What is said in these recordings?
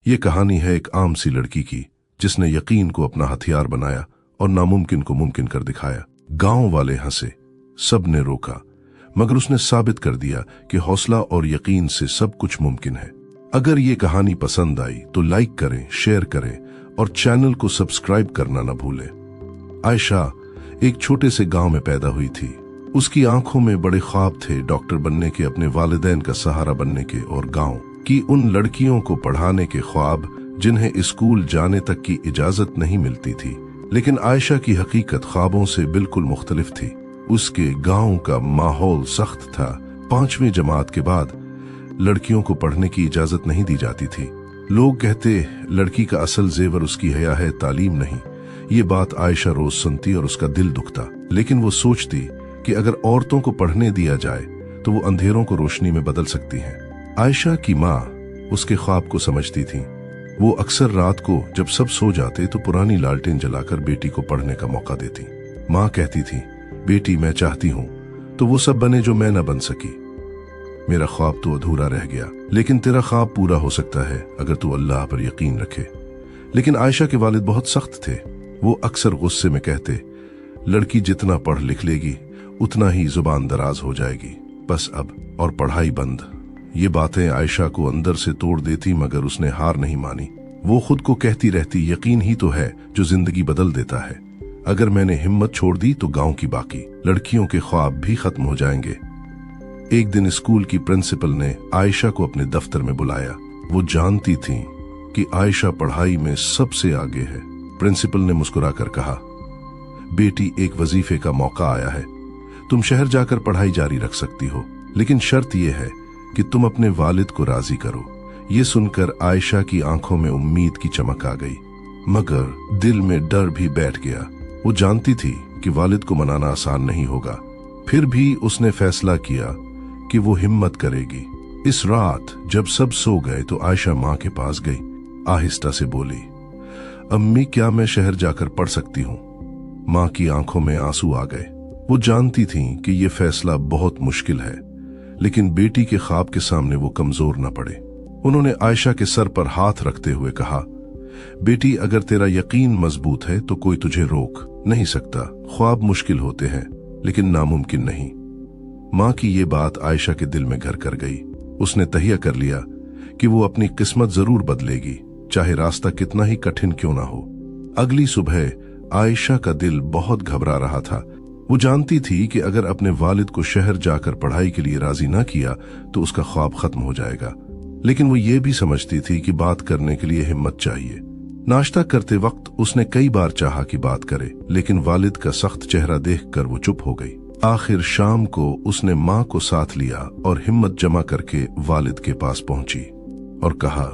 ये कहानी है एक आम सी लड़की की जिसने यकीन को अपना हथियार बनाया और नामुमकिन को मुमकिन कर दिखाया। गांव वाले हंसे, सब ने रोका, मगर उसने साबित कर दिया कि हौसला और यकीन से सब कुछ मुमकिन है। अगर ये कहानी पसंद आई तो लाइक करें, शेयर करें और चैनल को सब्सक्राइब करना न भूलें। आयशा एक छोटे से गांव में पैदा हुई थी। उसकी आंखों में बड़े ख्वाब थे, डॉक्टर बनने के, अपने वालिदैन का सहारा बनने के और गांव की उन लड़कियों को पढ़ाने के ख्वाब जिन्हें स्कूल जाने तक की इजाजत नहीं मिलती थी। लेकिन आयशा की हकीकत ख्वाबों से बिल्कुल मुख्तलिफ थी। उसके गांव का माहौल सख्त था। 5वीं जमात के बाद लड़कियों को पढ़ने की इजाजत नहीं दी जाती थी। लोग कहते लड़की का असल जेवर उसकी हया है, तालीम नहीं। ये बात आयशा रोज सुनती और उसका दिल दुखता, लेकिन वो सोचती कि अगर औरतों को पढ़ने दिया जाए तो वो अंधेरों को रोशनी में बदल सकती हैं। आयशा की माँ उसके ख्वाब को समझती थी। वो अक्सर रात को जब सब सो जाते तो पुरानी लालटेन जलाकर बेटी को पढ़ने का मौका देती। माँ कहती थी, बेटी मैं चाहती हूँ तो वो सब बने जो मैं न बन सकी। मेरा ख्वाब तो अधूरा रह गया, लेकिन तेरा ख्वाब पूरा हो सकता है अगर तू अल्लाह पर यकीन रखे। लेकिन आयशा के वालिद बहुत सख्त थे। वो अक्सर गुस्से में कहते, लड़की जितना पढ़ लिख लेगी उतना ही जुबान दराज हो जाएगी, बस अब और पढ़ाई बंद। ये बातें आयशा को अंदर से तोड़ देती, मगर उसने हार नहीं मानी। वो खुद को कहती रहती, यकीन ही तो है जो जिंदगी बदल देता है। अगर मैंने हिम्मत छोड़ दी तो गांव की बाकी लड़कियों के ख्वाब भी खत्म हो जाएंगे। एक दिन स्कूल की प्रिंसिपल ने आयशा को अपने दफ्तर में बुलाया। वो जानती थी कि आयशा पढ़ाई में सबसे आगे है। प्रिंसिपल ने मुस्कुराकर कहा, बेटी एक वजीफे का मौका आया है, तुम शहर जाकर पढ़ाई जारी रख सकती हो, लेकिन शर्त यह है कि तुम अपने वालिद को राजी करो। ये सुनकर आयशा की आंखों में उम्मीद की चमक आ गई, मगर दिल में डर भी बैठ गया। वो जानती थी कि वालिद को मनाना आसान नहीं होगा। फिर भी उसने फैसला किया कि वो हिम्मत करेगी। इस रात जब सब सो गए तो आयशा माँ के पास गई। आहिस्ता से बोली, अम्मी क्या मैं शहर जाकर पढ़ सकती हूँ? माँ की आंखों में आंसू आ गए। वो जानती थी कि ये फैसला बहुत मुश्किल है, लेकिन बेटी के ख्वाब के सामने वो कमजोर न पड़े। उन्होंने आयशा के सर पर हाथ रखते हुए कहा, बेटी अगर तेरा यकीन मजबूत है तो कोई तुझे रोक नहीं सकता। ख्वाब मुश्किल होते हैं लेकिन नामुमकिन नहीं। माँ की ये बात आयशा के दिल में घर कर गई। उसने तहिया कर लिया कि वो अपनी किस्मत जरूर बदलेगी, चाहे रास्ता कितना ही कठिन क्यों ना हो। अगली सुबह आयशा का दिल बहुत घबरा रहा था। वो जानती थी कि अगर अपने वालिद को शहर जाकर पढ़ाई के लिए राजी ना किया तो उसका ख्वाब खत्म हो जाएगा, लेकिन वो ये भी समझती थी कि बात करने के लिए हिम्मत चाहिए। नाश्ता करते वक्त उसने कई बार चाहा कि बात करे, लेकिन वालिद का सख्त चेहरा देखकर वो चुप हो गई। आखिर शाम को उसने माँ को साथ लिया और हिम्मत जमा करके वालिद के पास पहुंची और कहा,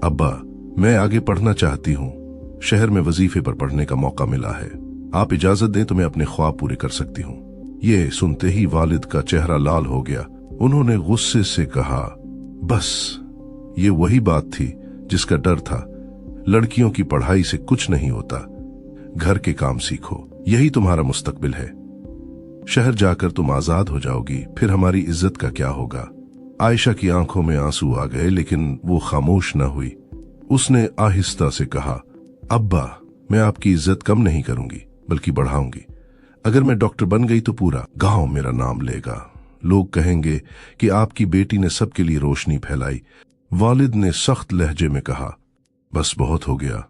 अब्बा मैं आगे पढ़ना चाहती हूँ, शहर में वजीफे पर पढ़ने का मौका मिला है, आप इजाजत दें तो मैं अपने ख्वाब पूरे कर सकती हूँ। ये सुनते ही वालिद का चेहरा लाल हो गया। उन्होंने गुस्से से कहा, बस ये वही बात थी जिसका डर था। लड़कियों की पढ़ाई से कुछ नहीं होता, घर के काम सीखो, यही तुम्हारा मुस्तकबिल है। शहर जाकर तुम आजाद हो जाओगी, फिर हमारी इज्जत का क्या होगा? आयशा की आंखों में आंसू आ गए, लेकिन वो खामोश न हुई। उसने आहिस्ता से कहा, अब्बा मैं आपकी इज्जत कम नहीं करूंगी बल्कि बढ़ाऊंगी। अगर मैं डॉक्टर बन गई तो पूरा गांव मेरा नाम लेगा। लोग कहेंगे कि आपकी बेटी ने सबके लिए रोशनी फैलाई। वालिद ने सख्त लहजे में कहा, बस बहुत हो गया,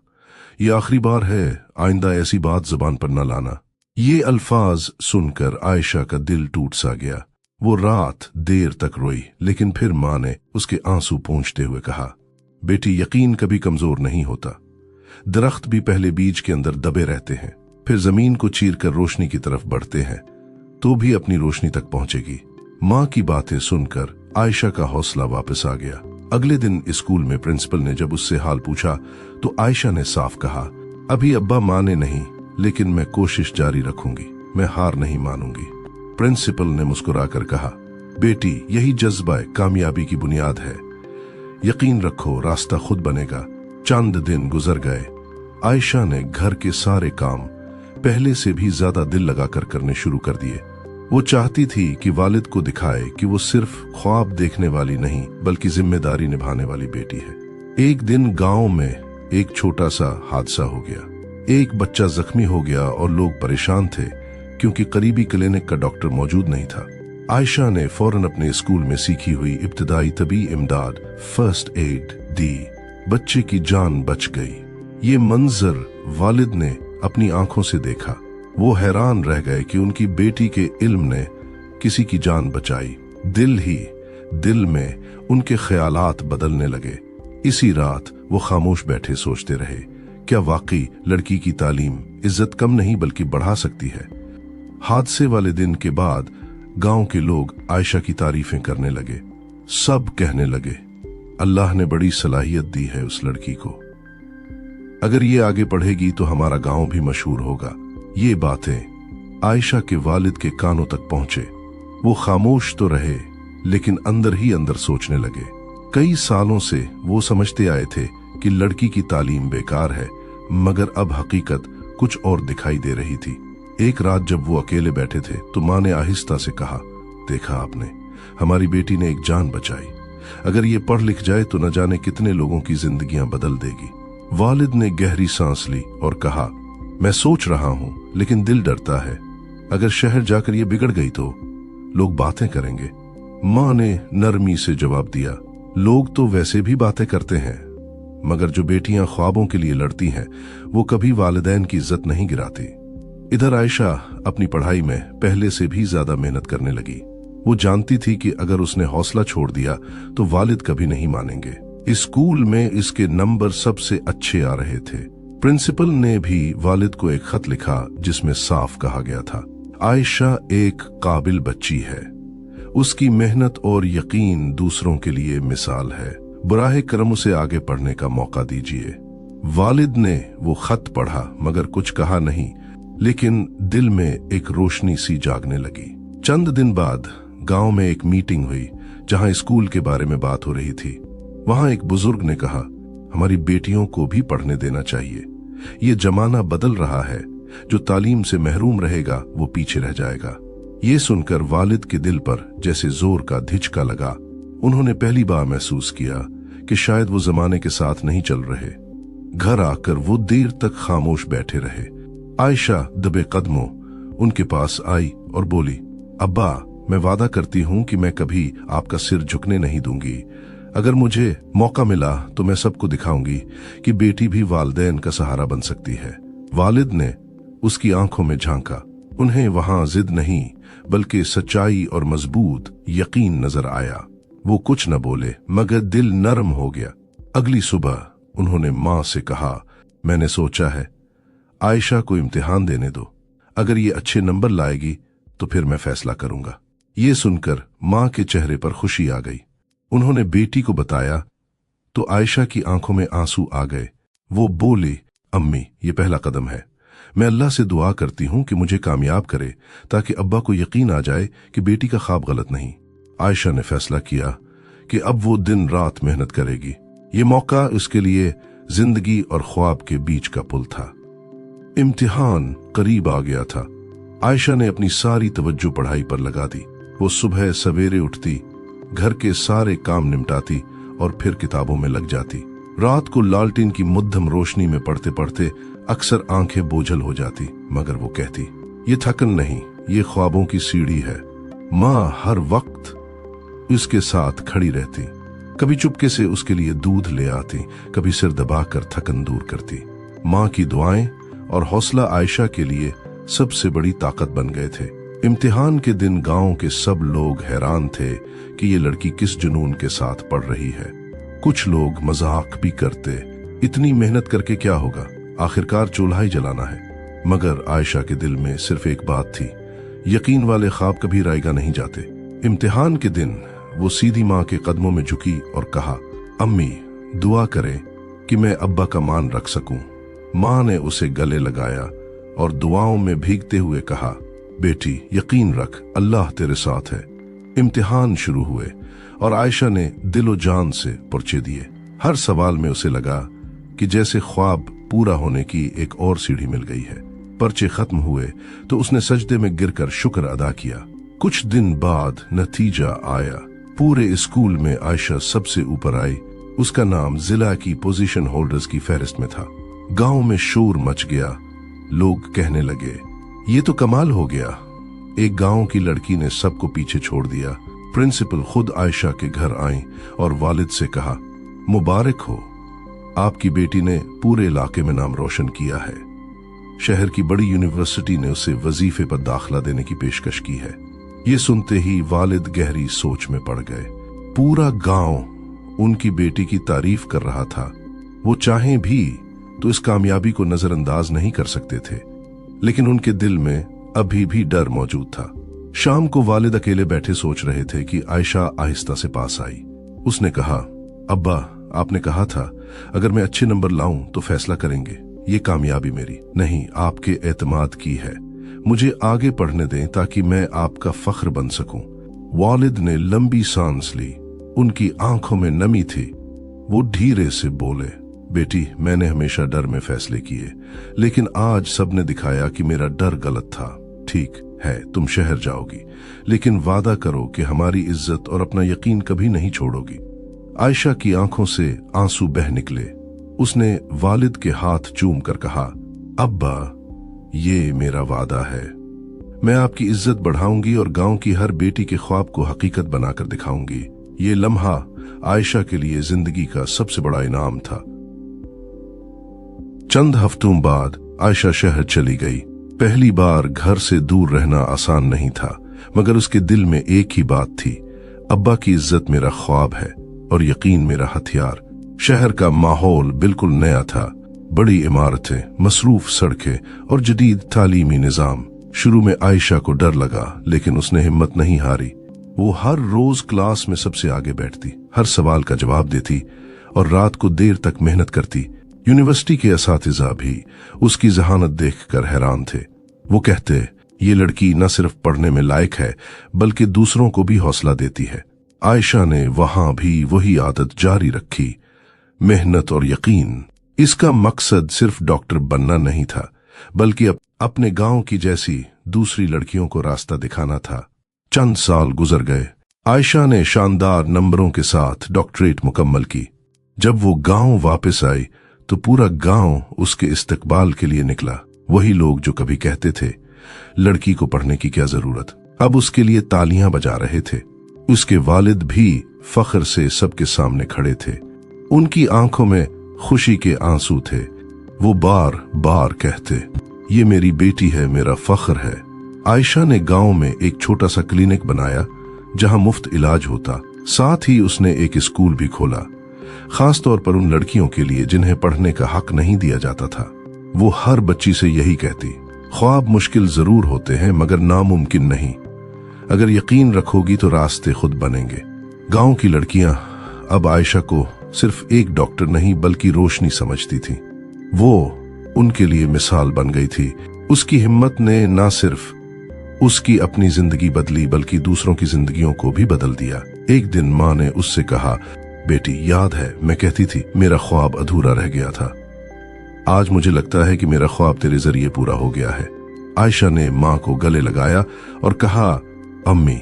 ये आखिरी बार है, आइंदा ऐसी बात जुबान पर न लाना। ये अल्फाज सुनकर आयशा का दिल टूट सा गया। वो रात देर तक रोई, लेकिन फिर माँ ने उसके आंसू पोंछते हुए कहा, बेटी यकीन कभी कमजोर नहीं होता। दरख्त भी पहले बीज के अंदर दबे रहते हैं, फिर जमीन को चीरकर रोशनी की तरफ बढ़ते हैं, तो भी अपनी रोशनी तक पहुंचेगी। माँ की बातें सुनकर आयशा का हौसला वापस आ गया। अगले दिन स्कूल में प्रिंसिपल ने जब उससे हाल पूछा तो आयशा ने साफ कहा, अभी अब्बा माने नहीं, लेकिन मैं कोशिश जारी रखूंगी, मैं हार नहीं मानूंगी। प्रिंसिपल ने मुस्कुराकर कहा, बेटी यही जज्बा कामयाबी की बुनियाद है, यकीन रखो रास्ता खुद बनेगा। चंद दिन गुजर गए। आयशा ने घर के सारे काम पहले से भी ज्यादा दिल लगाकर करने शुरू कर दिए। वो चाहती थी कि वालिद को दिखाए कि वो सिर्फ ख्वाब देखने वाली नहीं बल्कि जिम्मेदारी निभाने वाली बेटी है। एक दिन गांव में एक छोटा सा हादसा हो गया। एक बच्चा जख्मी हो गया और लोग परेशान थे क्योंकि करीबी क्लिनिक का डॉक्टर मौजूद नहीं था। आयशा ने फौरन अपने स्कूल में सीखी हुई इब्तिदाई तबी इमदाद फर्स्ट एड दी। बच्चे की जान बच गई। ये मंजर वालिद ने अपनी आंखों से देखा। वो हैरान रह गए कि उनकी बेटी के इल्म ने किसी की जान बचाई। दिल ही दिल में उनके ख्यालात बदलने लगे। इसी रात वो खामोश बैठे सोचते रहे, क्या वाकई लड़की की तालीम इज्जत कम नहीं बल्कि बढ़ा सकती है। हादसे वाले दिन के बाद गांव के लोग आयशा की तारीफें करने लगे। सब कहने लगे, अल्लाह ने बड़ी सलाहियत दी है उस लड़की को। अगर ये आगे पढ़ेगी तो हमारा गांव भी मशहूर होगा। ये बातें आयशा के वालिद के कानों तक पहुंचे। वो खामोश तो रहे लेकिन अंदर ही अंदर सोचने लगे। कई सालों से वो समझते आए थे कि लड़की की तालीम बेकार है, मगर अब हकीकत कुछ और दिखाई दे रही थी। एक रात जब वो अकेले बैठे थे तो माँ ने आहिस्ता से कहा, देखा आपने, हमारी बेटी ने एक जान बचाई। अगर ये पढ़ लिख जाए तो न जाने कितने लोगों की जिंदगियां बदल देगी। वालिद ने गहरी सांस ली और कहा, मैं सोच रहा हूं लेकिन दिल डरता है। अगर शहर जाकर ये बिगड़ गई तो लोग बातें करेंगे। माँ ने नरमी से जवाब दिया, लोग तो वैसे भी बातें करते हैं, मगर जो बेटियां ख्वाबों के लिए लड़ती हैं वो कभी वालिदैन की इज्जत नहीं गिराती। इधर आयशा अपनी पढ़ाई में पहले से भी ज्यादा मेहनत करने लगी। वो जानती थी कि अगर उसने हौसला छोड़ दिया तो वालिद कभी नहीं मानेंगे। स्कूल में इसके नंबर सबसे अच्छे आ रहे थे। प्रिंसिपल ने भी वालिद को एक खत लिखा जिसमें साफ कहा गया था, आयशा एक काबिल बच्ची है, उसकी मेहनत और यकीन दूसरों के लिए मिसाल है, बुराहे कर्म उसे आगे पढ़ने का मौका दीजिए। वालिद ने वो खत पढ़ा मगर कुछ कहा नहीं, लेकिन दिल में एक रोशनी सी जागने लगी। चंद दिन बाद गांव में एक मीटिंग हुई जहां स्कूल के बारे में बात हो रही थी। वहां एक बुजुर्ग ने कहा, हमारी बेटियों को भी पढ़ने देना चाहिए। ये जमाना बदल रहा है, जो तालीम से महरूम रहेगा वो पीछे रह जाएगा। ये सुनकर वालिद के दिल पर जैसे जोर का धिचका लगा। उन्होंने पहली बार महसूस किया कि शायद वो जमाने के साथ नहीं चल रहे। घर आकर वो देर तक खामोश बैठे रहे। आयशा दबे कदमों उनके पास आई और बोली, अब्बा, मैं वादा करती हूं कि मैं कभी आपका सिर झुकने नहीं दूंगी। अगर मुझे मौका मिला तो मैं सबको दिखाऊंगी कि बेटी भी वालिदैन का सहारा बन सकती है। वालिद ने उसकी आंखों में झांका। उन्हें वहां जिद नहीं बल्कि सच्चाई और मजबूत यकीन नजर आया। वो कुछ न बोले मगर दिल नरम हो गया। अगली सुबह उन्होंने माँ से कहा, मैंने सोचा है आयशा को इम्तिहान देने दो। अगर ये अच्छे नंबर लाएगी तो फिर मैं फैसला करूंगा। ये सुनकर माँ के चेहरे पर खुशी आ गई। उन्होंने बेटी को बताया तो आयशा की आंखों में आंसू आ गए। वो बोली, अम्मी, ये पहला कदम है। मैं अल्लाह से दुआ करती हूँ कि मुझे कामयाब करे ताकि अब्बा को यकीन आ जाए कि बेटी का ख्वाब गलत नहीं। आयशा ने फैसला किया कि अब वो दिन रात मेहनत करेगी। ये मौका उसके लिए जिंदगी और ख्वाब के बीच का पुल था। इम्तिहान करीब आ गया था। आयशा ने अपनी सारी तवज्जो पढ़ाई पर लगा दी। वो सुबह सवेरे उठती, घर के सारे काम निपटाती और फिर किताबों में लग जाती। रात को लालटेन की मध्यम रोशनी में पढ़ते पढ़ते अक्सर आंखें बोझल हो जाती, मगर वो कहती, ये थकन नहीं, ये ख्वाबों की सीढ़ी है। माँ हर वक्त उसके साथ खड़ी रहती, कभी चुपके से उसके लिए दूध ले आती, कभी सिर दबाकर थकन दूर करती। माँ की दुआएं और हौसला आयशा के लिए सबसे बड़ी ताकत बन गए थे। इम्तिहान के दिन गांव के सब लोग हैरान थे कि ये लड़की किस जुनून के साथ पढ़ रही है। कुछ लोग मजाक भी करते, इतनी मेहनत करके क्या होगा, आखिरकार चूल्हा ही जलाना है। मगर आयशा के दिल में सिर्फ एक बात थी, यकीन वाले ख्वाब कभी रायगा नहीं जाते। इम्तिहान के दिन वो सीधी माँ के कदमों में झुकी और कहा, अम्मी, दुआ करें कि मैं अब्बा का मान रख सकूं। माँ ने उसे गले लगाया और दुआओं में भीगते हुए कहा, बेटी, यकीन रख, अल्लाह तेरे साथ है। इम्तिहान शुरू हुए और आयशा ने दिलो जान से पर्चे दिए। हर सवाल में उसे लगा कि जैसे ख्वाब पूरा होने की एक और सीढ़ी मिल गई है। पर्चे खत्म हुए तो उसने सजदे में गिरकर शुक्र अदा किया। कुछ दिन बाद नतीजा आया। पूरे स्कूल में आयशा सबसे ऊपर आई। उसका नाम जिला की पोजीशन होल्डर्स की फहरिस्त में था। गांव में शोर मच गया। लोग कहने लगे, ये तो कमाल हो गया, एक गांव की लड़की ने सबको पीछे छोड़ दिया। प्रिंसिपल खुद आयशा के घर आई और वालिद से कहा, मुबारक हो, आपकी बेटी ने पूरे इलाके में नाम रोशन किया है। शहर की बड़ी यूनिवर्सिटी ने उसे वजीफे पर दाखिला देने की पेशकश की है। ये सुनते ही वालिद गहरी सोच में पड़ गए। पूरा गांव उनकी बेटी की तारीफ कर रहा था। वो चाहें भी तो इस कामयाबी को नजरअंदाज नहीं कर सकते थे, लेकिन उनके दिल में अभी भी डर मौजूद था। शाम को वालिद अकेले बैठे सोच रहे थे कि आयशा आहिस्ता से पास आई। उसने कहा, अब्बा, आपने कहा था अगर मैं अच्छे नंबर लाऊं तो फैसला करेंगे। ये कामयाबी मेरी नहीं, आपके एतमाद की है। मुझे आगे पढ़ने दें ताकि मैं आपका फख्र बन सकूं। वालिद ने लंबी सांस ली। उनकी आंखों में नमी थी। वो धीरे से बोले, बेटी, मैंने हमेशा डर में फैसले किए, लेकिन आज सबने दिखाया कि मेरा डर गलत था। ठीक है, तुम शहर जाओगी, लेकिन वादा करो कि हमारी इज्जत और अपना यकीन कभी नहीं छोड़ोगी। आयशा की आंखों से आंसू बह निकले। उसने वालिद के हाथ चूम कर कहा, अब्बा, ये मेरा वादा है। मैं आपकी इज्जत बढ़ाऊंगी और गांव की हर बेटी के ख्वाब को हकीकत बनाकर दिखाऊंगी। ये लम्हा आयशा के लिए जिंदगी का सबसे बड़ा इनाम था। चंद हफ्तों बाद आयशा शहर चली गई। पहली बार घर से दूर रहना आसान नहीं था, मगर उसके दिल में एक ही बात थी, अब्बा की इज्जत मेरा ख्वाब है और यकीन मेरा हथियार। शहर का माहौल बिल्कुल नया था। बड़ी इमारतें, मसरूफ सड़कें और जदीद तालीमी निजाम। शुरू में आयशा को डर लगा, लेकिन उसने हिम्मत नहीं हारी। वो हर रोज क्लास में सबसे आगे बैठती, हर सवाल का जवाब देती और रात को देर तक मेहनत करती। यूनिवर्सिटी के असातिज़ा भी उसकी जहानत देखकर हैरान थे। वो कहते, ये लड़की न सिर्फ पढ़ने में लायक है बल्कि दूसरों को भी हौसला देती है। आयशा ने वहां भी वही आदत जारी रखी, मेहनत और यकीन। इसका मकसद सिर्फ डॉक्टर बनना नहीं था, बल्कि अपने गांव की जैसी दूसरी लड़कियों को रास्ता दिखाना था। चंद साल गुजर गए। आयशा ने शानदार नंबरों के साथ डॉक्टरेट मुकम्मल की। जब वो गांव वापस आई तो पूरा गांव उसके इस्तकबाल के लिए निकला। वही लोग जो कभी कहते थे, लड़की को पढ़ने की क्या जरूरत, अब उसके लिए तालियां बजा रहे थे। उसके वालिद भी फख्र से सबके सामने खड़े थे। उनकी आंखों में खुशी के आंसू थे। वो बार बार कहते, ये मेरी बेटी है, मेरा फख्र है। आयशा ने गांव में एक छोटा सा क्लिनिक बनाया जहां मुफ्त इलाज होता। साथ ही उसने एक स्कूल भी खोला, खास तौर पर उन लड़कियों के लिए जिन्हें पढ़ने का हक नहीं दिया जाता था। वो हर बच्ची से यही कहती, ख्वाब मुश्किल जरूर होते हैं मगर नामुमकिन नहीं। अगर यकीन रखोगी तो रास्ते खुद बनेंगे। गांव की लड़कियां अब आयशा को सिर्फ एक डॉक्टर नहीं बल्कि रोशनी समझती थी। वो उनके लिए मिसाल बन गई थी। उसकी हिम्मत ने न सिर्फ उसकी अपनी जिंदगी बदली बल्कि दूसरों की जिंदगियों को भी बदल दिया। एक दिन माँ ने उससे कहा, बेटी, याद है मैं कहती थी मेरा ख्वाब अधूरा रह गया था। आज मुझे लगता है कि मेरा ख्वाब तेरे जरिए पूरा हो गया है। आयशा ने माँ को गले लगाया और कहा, अम्मी,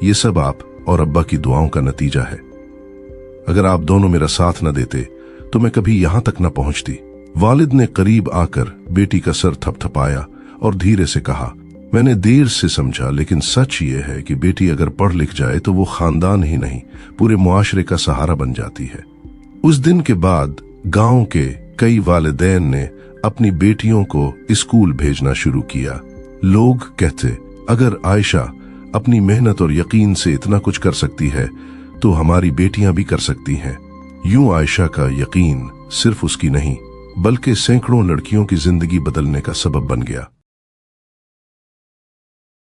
ये सब आप और अब्बा की दुआओं का नतीजा है। अगर आप दोनों मेरा साथ न देते तो मैं कभी यहां तक न पहुंचती। वालिद ने करीब आकर बेटी का सर थपथपाया और धीरे से कहा, मैंने देर से समझा, लेकिन सच ये है कि बेटी अगर पढ़ लिख जाए तो वो खानदान ही नहीं पूरे मुआशरे का सहारा बन जाती है। उस दिन के बाद गांव के कई वालिदैन ने अपनी बेटियों को स्कूल भेजना शुरू किया। लोग कहते, अगर आयशा अपनी मेहनत और यकीन से इतना कुछ कर सकती है तो हमारी बेटियां भी कर सकती हैं। यूं आयशा का यकीन सिर्फ उसकी नहीं बल्कि सैकड़ों लड़कियों की जिंदगी बदलने का सबब बन गया।